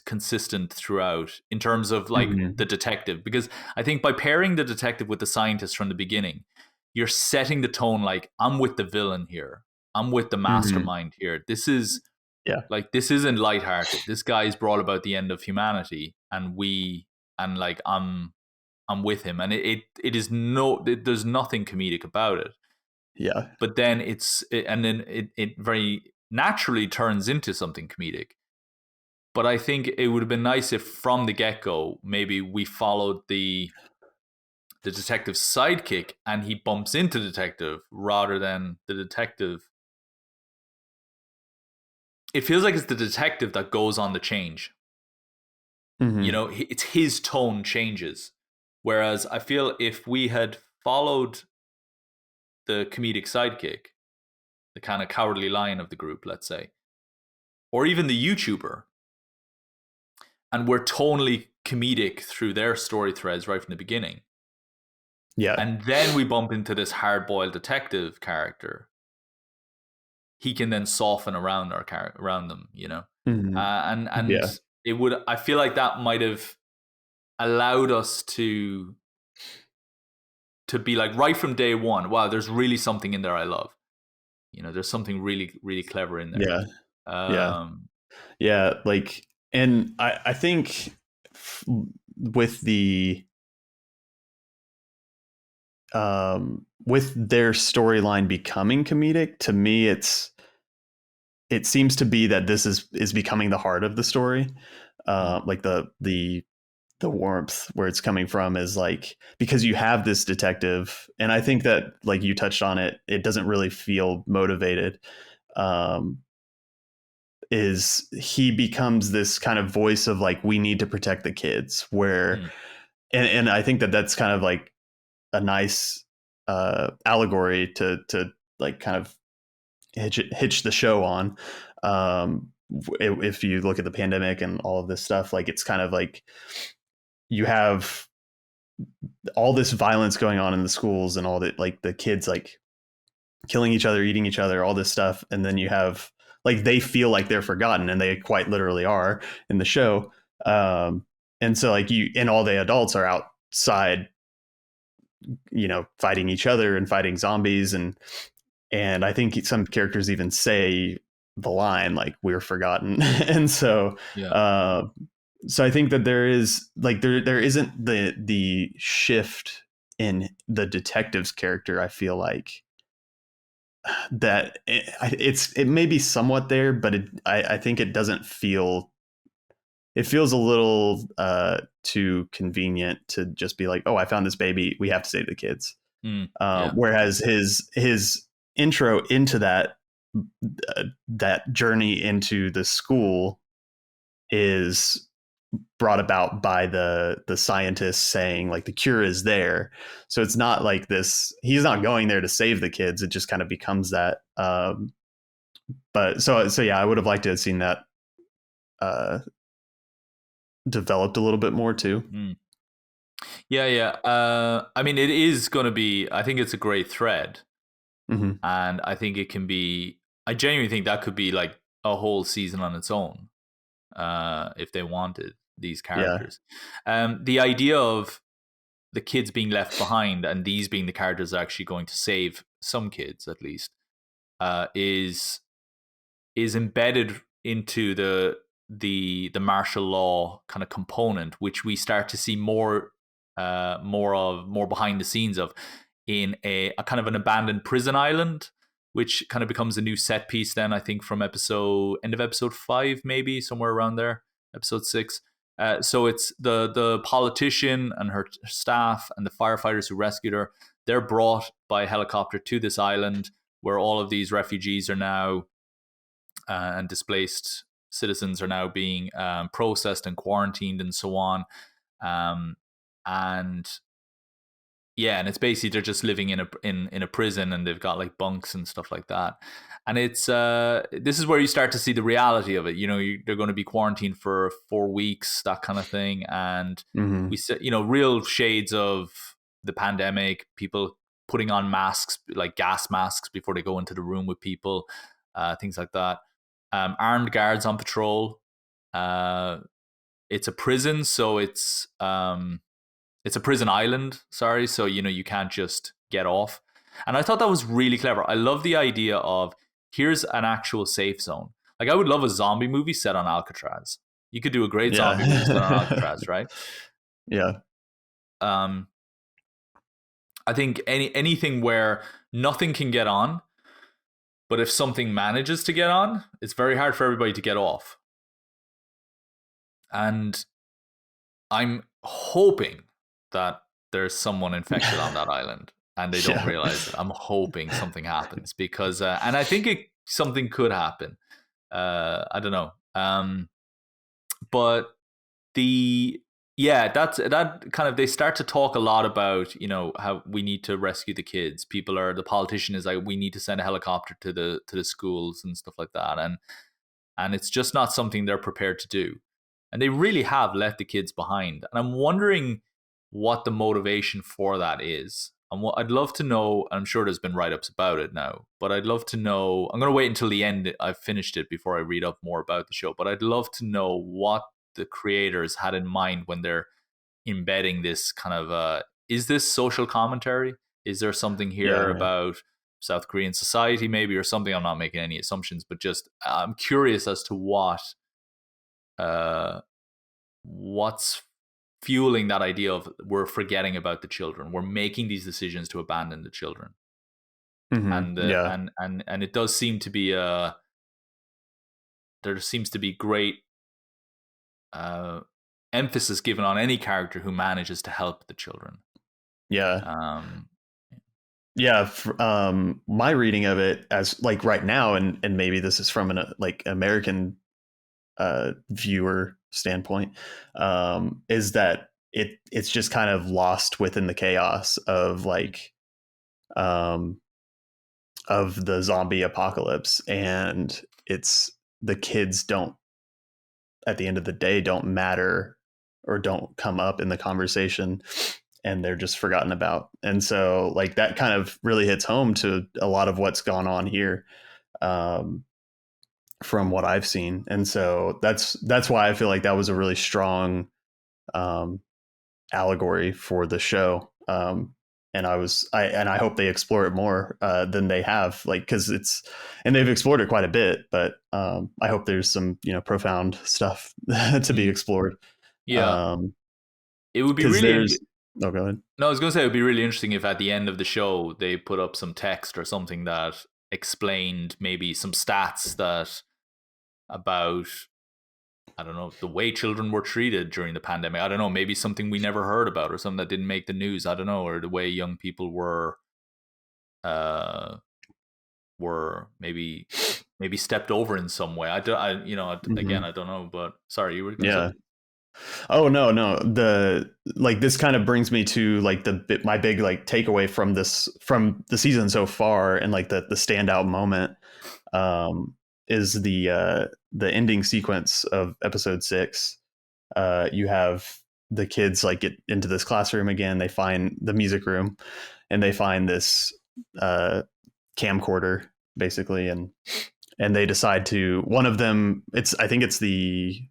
consistent throughout, in terms of like the detective, because I think by pairing the detective with the scientist from the beginning, you're setting the tone like, I'm with the villain here, I'm with the mastermind here. This is like, this isn't lighthearted. This guy's brought about the end of humanity, and I'm with him, and it is there's nothing comedic about it. Yeah. But then it very naturally turns into something comedic. But I think it would have been nice if from the get-go, maybe we followed the detective's sidekick and he bumps into detective rather than the detective. It feels like it's the detective that goes on the change. Mm-hmm. You know, it's his tone changes. Whereas I feel if we had followed the comedic sidekick, the kind of cowardly lion of the group, let's say, or even the YouTuber, and we're tonally comedic through their story threads right from the beginning. Yeah. And then we bump into this hard-boiled detective character. He can then soften around around them, you know? Mm-hmm. And it would, I feel like that might have allowed us to be like right from day one, wow, there's really something in there I love. You know, there's something really, really clever in there. Yeah. Like, and I think with the with their storyline becoming comedic, to me, it seems to be that this is becoming the heart of the story. Like the warmth where it's coming from is like, because you have this detective, and I think that, like you touched on it, it doesn't really feel motivated. Is he becomes this kind of voice of like, we need to protect the kids, where and I think that that's kind of like a nice allegory to like kind of hitch the show on. If you look at the pandemic and all of this stuff, like it's kind of like you have all this violence going on in the schools and all that, like the kids like killing each other, eating each other, all this stuff, and then you have like they feel like they're forgotten, and they quite literally are in the show. And so like you and all the adults are outside, you know, fighting each other and fighting zombies, and I think some characters even say the line like, we're forgotten. And so so I think that there is like there isn't the shift in the detective's character. I feel like that it may be somewhat there, but I think it doesn't feel. It feels a little too convenient to just be like, oh, I found this baby, we have to save the kids. Whereas his intro into that journey into the school is brought about by the scientists saying like the cure is there. So it's not like this, he's not going there to save the kids, it just kind of becomes that. But so yeah, I would have liked to have seen that developed a little bit more too. I mean, it is going to be, I think it's a great thread. Mm-hmm. And I think it can be, I genuinely think that could be like a whole season on its own, if they wanted these characters. The idea of the kids being left behind and these being the characters actually going to save some kids at least, is embedded into the martial law kind of component, which we start to see more behind the scenes of in a kind of an abandoned prison island, which kind of becomes a new set piece then, I think, from end of episode 5, maybe somewhere around there, episode 6. So it's the politician and her staff and the firefighters who rescued her. They're brought by helicopter to this island where all of these refugees are now and displaced citizens are now being processed and quarantined and so on. And it's basically they're just living in a prison, and they've got like bunks and stuff like that. And it's this is where you start to see the reality of it. You know, they're going to be quarantined for 4 weeks, that kind of thing. And we see, you know, real shades of the pandemic, people putting on masks, like gas masks, before they go into the room with people, things like that. Armed guards on patrol. It's a prison, so it's a prison island. Sorry, so you know you can't just get off. And I thought that was really clever. I love the idea of here's an actual safe zone. Like I would love a zombie movie set on Alcatraz. You could do a great zombie movie set on Alcatraz, right? Yeah. I think anything where nothing can get on, But if something manages to get on, it's very hard for everybody to get off. And I'm hoping that there's someone infected on that island and they don't realize it. I'm hoping something happens because, and I think something could happen. I don't know. But that kind of, they start to talk a lot about, how we need to rescue the kids. The politician is like, we need to send a helicopter to the schools and stuff like that. And it's just not something they're prepared to do. And they really have left the kids behind. And I'm wondering what the motivation for that is. And what I'd love to know, I'm sure there's been write-ups about it now, but I'd love to know, I'm going to wait until the end, I've finished it before I read up more about the show, but I'd love to know what the creators had in mind when they're embedding this kind of, is this social commentary? Is there something here about South Korean society maybe, or something? I'm not making any assumptions, but just I'm curious as to what's fueling that idea of we're forgetting about the children. We're making these decisions to abandon the children. Mm-hmm. And it does seem to be there seems to be great emphasis given on any character who manages to help the children. My reading of it as like right now, and maybe this is from an American viewer standpoint, is that it's just kind of lost within the chaos of of the zombie apocalypse, and it's the kids don't, at the end of the day, don't matter or don't come up in the conversation, and they're just forgotten about. And so that kind of really hits home to a lot of what's gone on here, from what I've seen. And so that's why I feel like that was a really strong allegory for the show. And I hope they explore it more than they have, because they've explored it quite a bit, but I hope there's some, profound stuff to be explored. Yeah. It would be really, go ahead. No, I was going to say, it would be really interesting if at the end of the show, they put up some text or something that explained maybe some stats about, I don't know, the way children were treated during the pandemic. I don't know, maybe something we never heard about or something that didn't make the news. I don't know, or the way young people were maybe stepped over in some way. Mm-hmm. Again, I don't know, but sorry, you were going to say? Oh, no. This kind of brings me to my big takeaway from the season so far, and the standout moment is the ending sequence of episode 6. You have the kids get into this classroom again. They find the music room, and they find this camcorder basically, and they decide to, one of them, I think it's the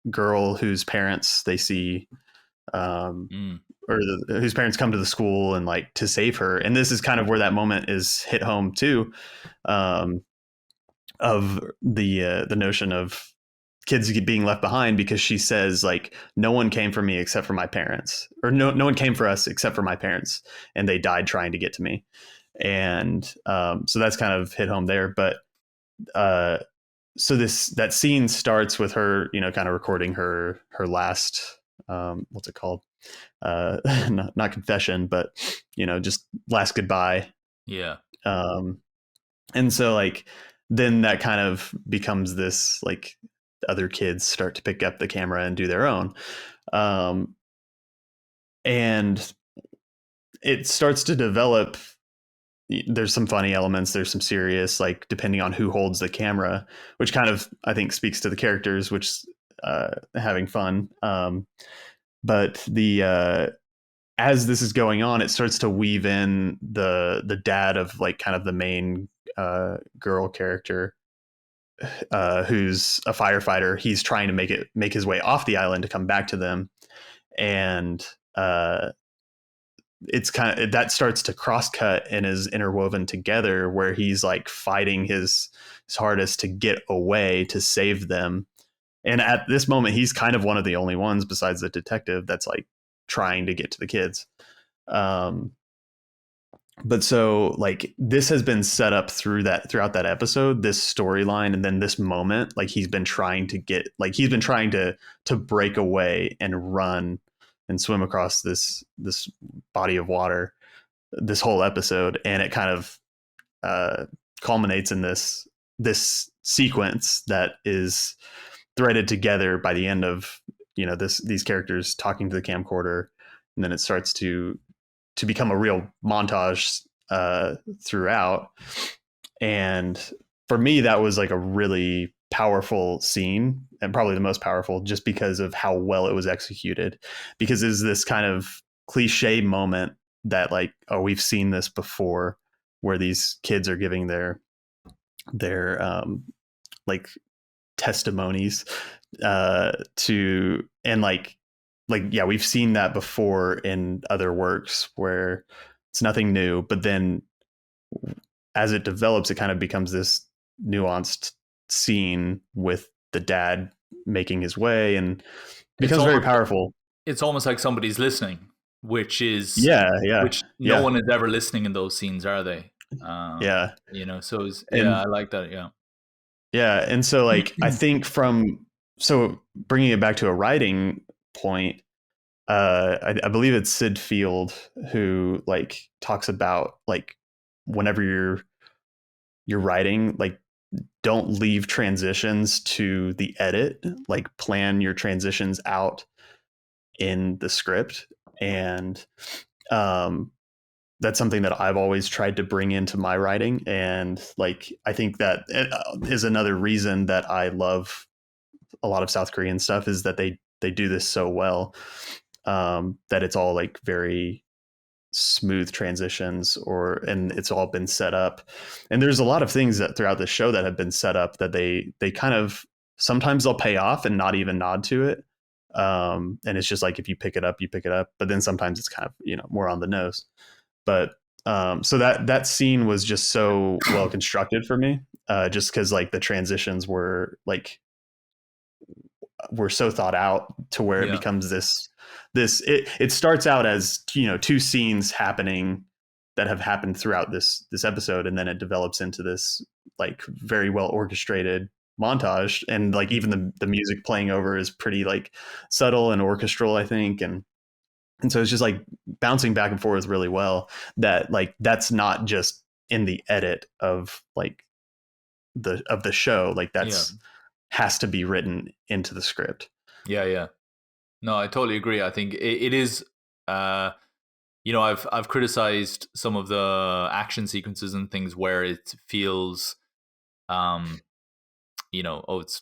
girl whose parents they see, or whose parents come to the school and to save her. And this is kind of where that moment is hit home too, of the notion of kids being left behind, because she says no one came for me except for my parents, or no one came for us except for my parents, and they died trying to get to me. And so that's kind of hit home there. But so that scene starts with her, kind of recording her last, what's it called? Not confession, but just last goodbye. Yeah. And so then that kind of becomes this other kids start to pick up the camera and do their own. And it starts to develop. There's some funny elements. There's some serious, depending on who holds the camera, which kind of, I think, speaks to the characters, which having fun. But as this is going on, it starts to weave in the dad of kind of the main girl character, who's a firefighter. He's trying to make his way off the island to come back to them, and it's kind of, that starts to cross-cut and is interwoven together, where he's fighting his hardest to get away to save them. And at this moment, he's kind of one of the only ones besides the detective that's trying to get to the kids. But so like this has been set up throughout that episode, this storyline, and then this moment, like he's been trying to break away and run and swim across this body of water this whole episode, and it kind of culminates in this sequence that is threaded together by the end of these characters talking to the camcorder, and then it starts to become a real montage throughout. And for me, that was like a really powerful scene, and probably the most powerful, just because of how well it was executed. Because it's this kind of cliche moment that like, oh, we've seen this before, where these kids are giving their like testimonies to, and like yeah, we've seen that before in other works where it's nothing new, but then as it develops, it kind of becomes this nuanced scene with the dad making his way, and becomes very powerful. It's almost like somebody's listening, which is which no one is ever listening in those scenes, are they? So I like that. Yeah, and so like I think so bringing it back to a writing point, I believe it's Sid Field who like talks about like whenever you're writing, like don't leave transitions to the edit, like plan your transitions out in the script. And that's something that I've always tried to bring into my writing. And like, I think that is another reason that I love a lot of South Korean stuff, is that they do this so well, that it's all like very smooth transitions, and it's all been set up. And there's a lot of things that throughout the show that have been set up that they kind of, sometimes they'll pay off and not even nod to it. And it's just like, if you pick it up, you pick it up. But then sometimes it's kind of, more on the nose. But so that scene was just so well constructed for me, just because like the transitions were so thought out, to where it becomes it starts out as two scenes happening that have happened throughout this episode, and then it develops into this like very well orchestrated montage, and like even the music playing over is pretty like subtle and orchestral, I think. And so it's just like bouncing back and forth really well, that like that's not just in the edit of like the show, like that's has to be written into the script. Yeah. No, I totally agree. I think it is, I've criticized some of the action sequences and things where it feels, it's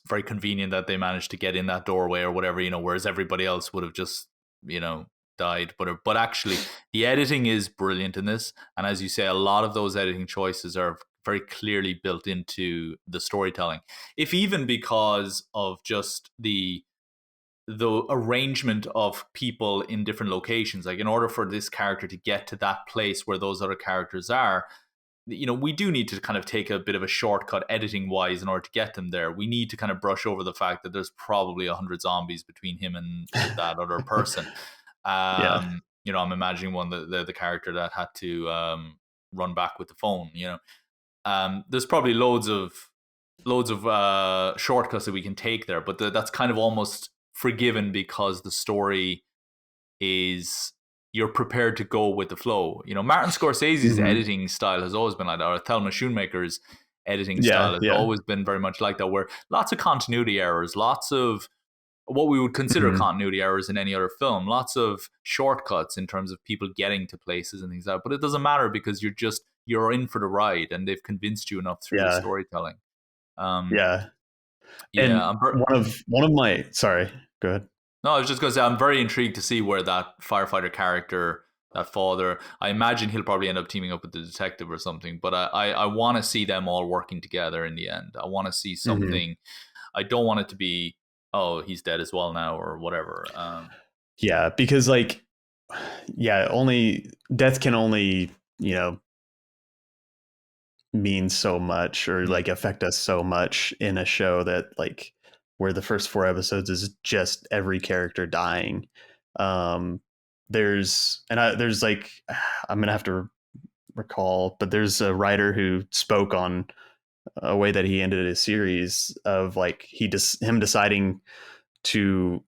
very convenient that they managed to get in that doorway or whatever, whereas everybody else would have just, died. But actually, the editing is brilliant in this. And as you say, a lot of those editing choices are very clearly built into the storytelling, if even because of just the arrangement of people in different locations. Like, in order for this character to get to that place where those other characters are, we do need to kind of take a bit of a shortcut editing wise in order to get them there. We need to kind of brush over the fact that there's probably 100 zombies between him and that other person. I'm imagining one, the character that had to run back with the phone. There's probably loads of shortcuts that we can take there, but that's kind of almost forgiven because the story is, you're prepared to go with the flow. Martin Scorsese's editing style has always been like that, or Thelma Schoonmaker's editing style has always been very much like that, where lots of continuity errors, lots of what we would consider continuity errors in any other film, lots of shortcuts in terms of people getting to places and things like that. But it doesn't matter, because you're in for the ride, and they've convinced you enough through the storytelling. And one of my, sorry, go ahead. No, I was just going to say, I'm very intrigued to see where that firefighter character, that father, I imagine he'll probably end up teaming up with the detective or something, but I want to see them all working together in the end. I want to see something. I don't want it to be, oh, he's dead as well now, or whatever. Because like, only death can only, mean so much, or like affect us so much in a show that like, where the first 4 episodes is just every character dying. There's like, I'm gonna have to recall, but there's a writer who spoke on a way that he ended his series of like him deciding to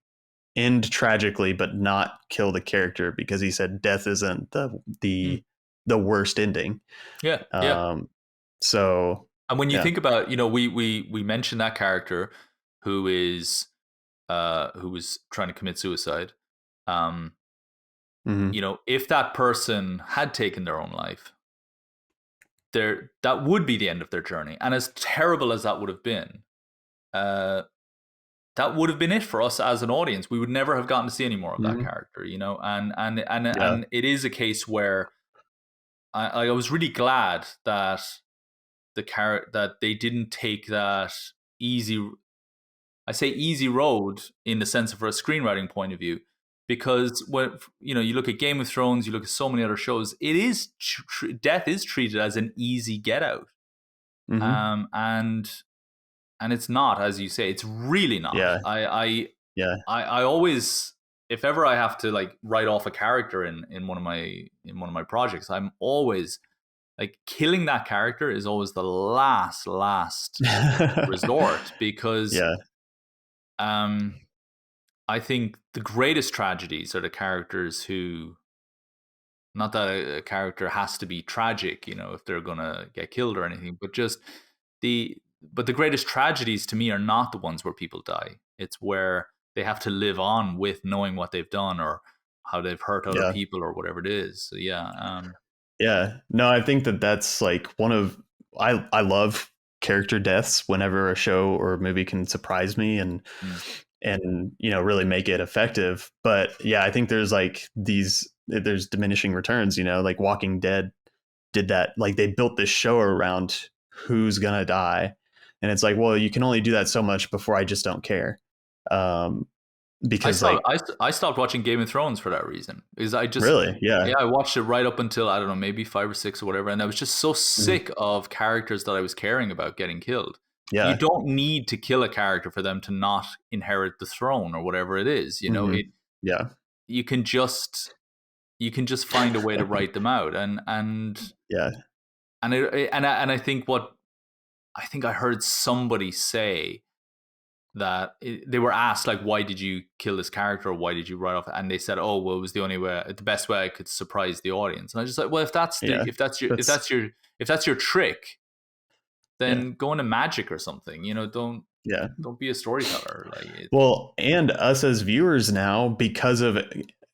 end tragically but not kill the character, because he said death isn't the worst ending. Yeah. So, and when you think about, we mentioned that character who was trying to commit suicide. If that person had taken their own life, that would be the end of their journey. And as terrible as that would have been, that would have been it for us as an audience. We would never have gotten to see any more of that character, and it is a case where I was really glad that that they didn't take that easy, I say easy road in the sense of, for a screenwriting point of view, because when you look at Game of Thrones, you look at so many other shows, it is death is treated as an easy get out. And it's not, as you say, it's really not. I always, if ever I have to like write off a character in one of my projects, I'm always like, killing that character is always the last resort, because I think the greatest tragedies are the characters who, not that a character has to be tragic, if they're gonna get killed or anything, but just the greatest tragedies to me are not the ones where people die. It's where they have to live on with knowing what they've done or how they've hurt other people or whatever it is. So no, I think that's like one of, I love character deaths whenever a show or a movie can surprise me and really make it effective. But I think there's like there's diminishing returns, like Walking Dead did that. Like, they built this show around who's gonna die, and it's like, well, you can only do that so much before I just don't care. Because I stopped watching Game of Thrones for that reason, because I just I watched it right up until, I don't know, maybe 5 or 6 or whatever, and I was just so sick of characters that I was caring about getting killed. You don't need to kill a character for them to not inherit the throne or whatever it is. You can just find a way to write them out, and I think I heard somebody say that they were asked, like, why did you kill this character, or why did you write off, and they said, oh, well, it was the best way I could surprise the audience. And I was just like, well, if that's your trick, then go into magic or something, don't be a storyteller. Well, and us as viewers now, because of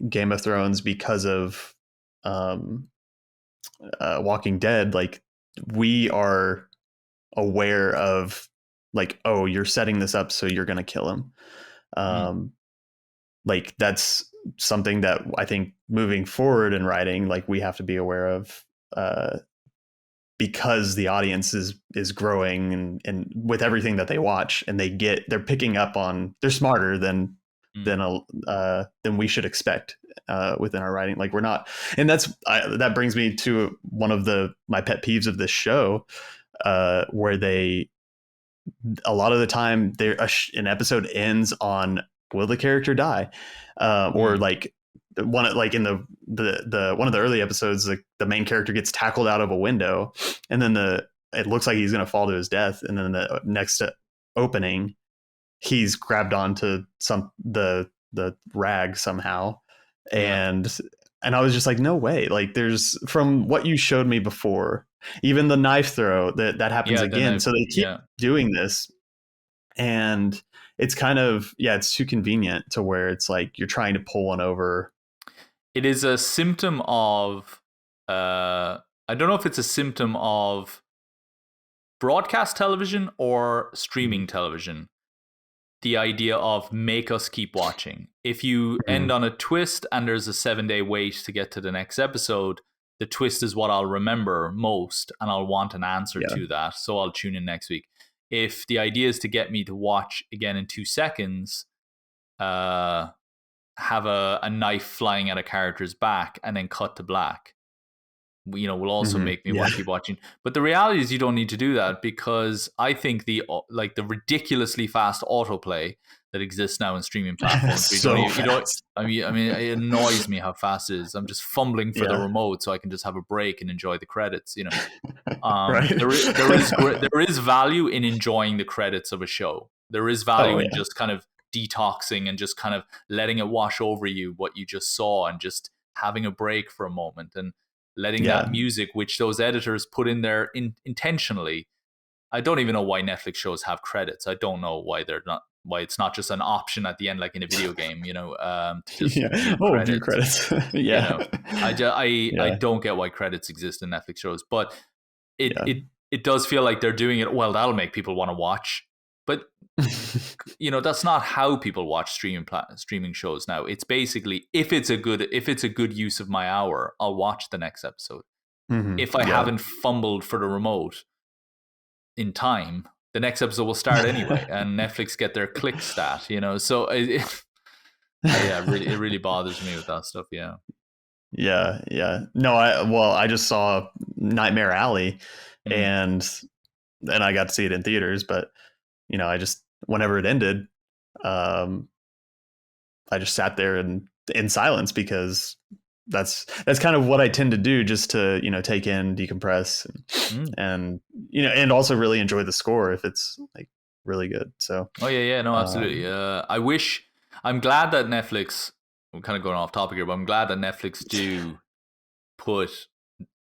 Game of Thrones, because of Walking Dead, like, we are aware of, like, oh, you're setting this up, so you're going to kill him. Like, that's something that I think moving forward in writing, like, we have to be aware of, because the audience is growing, and with everything that they watch, and they're picking up on, they're smarter than we should expect within our writing. Like, we're not, and that brings me to one of my pet peeves of this show, where a lot of the time an episode ends on, will the character die, or like in the one of the early episodes, the main character gets tackled out of a window, and then it looks like he's going to fall to his death, and then the next opening, he's grabbed onto the rag somehow, and I was just like, no way. Like, there's, from what you showed me before, even the knife throw that happens again. So they keep doing this, and it's kind of, it's too convenient to where it's like you're trying to pull one over. It is a symptom of, I don't know if it's a symptom of broadcast television or streaming television. The idea of make us keep watching. If you end on a twist and there's a 7-day wait to get to the next episode, the twist is what I'll remember most, and I'll want an answer to that, so I'll tune in next week. If the idea is to get me to watch again in 2 seconds, have a knife flying at a character's back and then cut to black, will also make me want to keep watching. But the reality is you don't need to do that, because I think the ridiculously fast autoplay that exists now in streaming platforms. I mean, it annoys me how fast it is. I'm just fumbling for the remote so I can just have a break and enjoy the credits. Right. There is value in enjoying the credits of a show. There is value in just kind of detoxing and just kind of letting it wash over you what you just saw, and just having a break for a moment, and letting that music, which those editors put in there intentionally. I don't even know why Netflix shows have credits. I don't know why it's not just an option at the end, like in a video game, to just view credits. I don't get why credits exist in Netflix shows, but it does feel like they're doing it. Well, that'll make people want to watch, but that's not how people watch streaming shows now. It's basically, if it's a good use of my hour, I'll watch the next episode. If I haven't fumbled for the remote in time, the next episode will start anyway, and Netflix get their click stat. So it really bothers me with that stuff. No, I just saw Nightmare Alley, and I got to see it in theaters, but I just, whenever it ended, I just sat there in silence, because that's kind of what I tend to do, just to take in, decompress, and and also really enjoy the score if it's like really good. So no, absolutely. I'm glad that Netflix, I'm kind of going off topic here, but I'm glad that Netflix do put,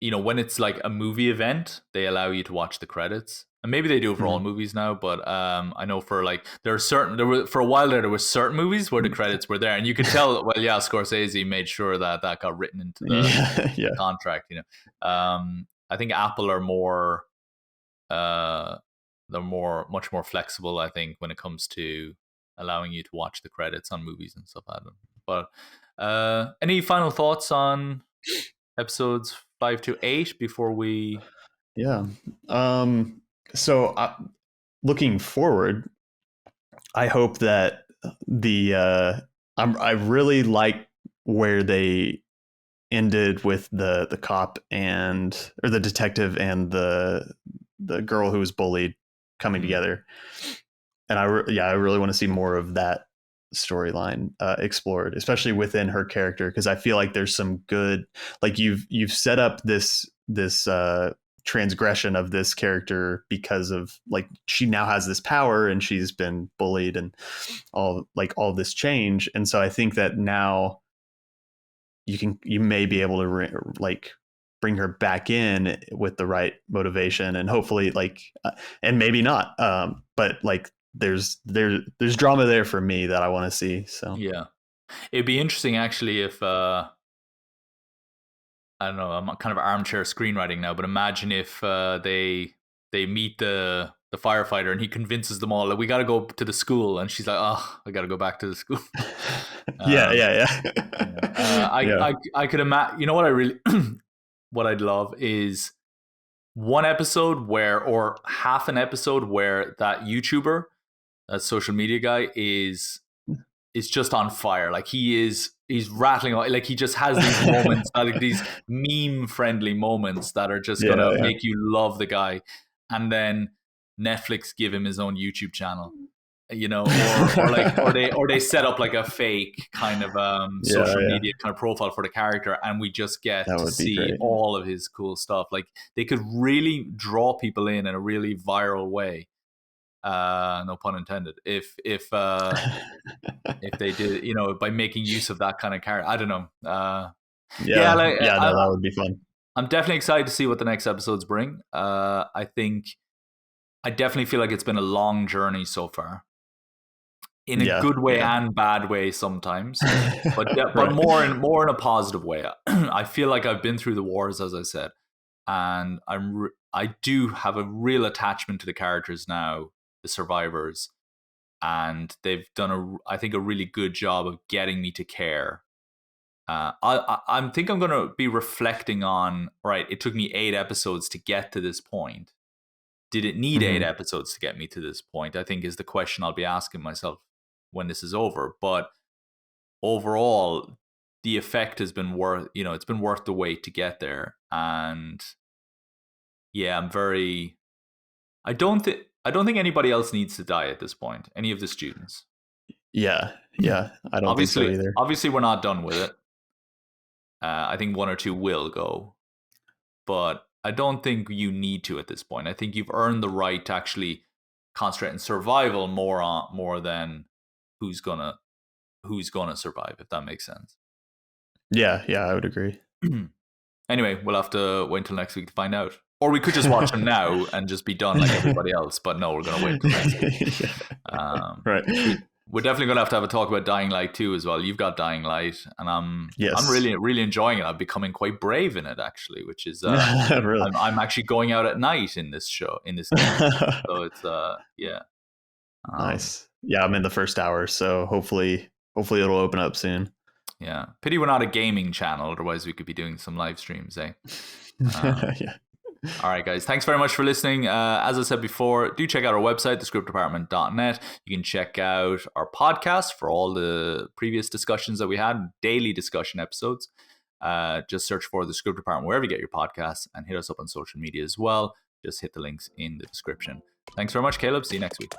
when it's like a movie event, they allow you to watch the credits. And maybe they do it for all movies now, but I know for like for a while there were certain movies where the credits were there, and you could tell. Well, Scorsese made sure that got written into the contract. I think Apple are much more flexible, I think, when it comes to allowing you to watch the credits on movies and stuff like that. But any final thoughts on episodes 5 to 8 before we? So looking forward, I hope that I really like where they ended with the cop or the detective and the girl who was bullied coming together, and I really want to see more of that storyline explored, especially within her character, because I feel like there's some good, like you've set up this transgression of this character because of, like, she now has this power and she's been bullied and all this change, and so I think that now you may be able to bring her back in with the right motivation, and hopefully and maybe not, but like there's drama there for me that I want to see. So it'd be interesting actually if I don't know, I'm kind of armchair screenwriting now, but imagine if they meet the firefighter and he convinces them all that we got to go to the school, and she's like, oh, I got to go back to the school. I could imagine, what I really what I'd love is one episode or half an episode where that YouTuber, that social media guy, is just on fire. Like he's rattling on, like he just has these moments, like these meme friendly moments that are just gonna make you love the guy, and then Netflix give him his own YouTube channel, or they set up like a fake kind of social media kind of profile for the character, and we just get to see all of his cool stuff. Like they could really draw people in a really viral way. No pun intended. If they did, by making use of that kind of character, I don't know. That would be fun. I'm definitely excited to see what the next episodes bring. I definitely feel like it's been a long journey so far, in a good way and bad way sometimes, but more in a positive way. I feel like I've been through the wars, as I said, and I do have a real attachment to the characters now, the survivors, and they've done I think a really good job of getting me to care. I think I'm going to be reflecting on, right, it took me 8 episodes to get to this point. Did it need 8 episodes to get me to this point? I think is the question I'll be asking myself when this is over. But overall, the effect has been worth, it's been worth the wait to get there. And yeah, I don't think anybody else needs to die at this point, any of the students. Yeah, I don't think so either. Obviously, we're not done with it. I think 1 or 2 will go, but I don't think you need to at this point. I think you've earned the right to actually concentrate on survival more than who's gonna survive, if that makes sense. Yeah, I would agree. Anyway, we'll have to wait until next week to find out. Or we could just watch them now and just be done like everybody else. But no, we're going to wait until next week. Right. We're definitely going to have a talk about Dying Light 2 as well. You've got Dying Light, and I'm really, really enjoying it. I'm becoming quite brave in it, actually, which is really? I'm actually going out at night in this game. So it's yeah. Nice. Yeah, I'm in the first hour, so hopefully it'll open up soon. Yeah. Pity we're not a gaming channel, otherwise we could be doing some live streams, eh? Yeah. All right, guys. Thanks very much for listening. As I said before, do check out our website, thescriptdepartment.net. You can check out our podcast for all the previous discussions that we had, daily discussion episodes. Just search for The Script Department wherever you get your podcasts, and hit us up on social media as well. Just hit the links in the description. Thanks very much, Caleb. See you next week.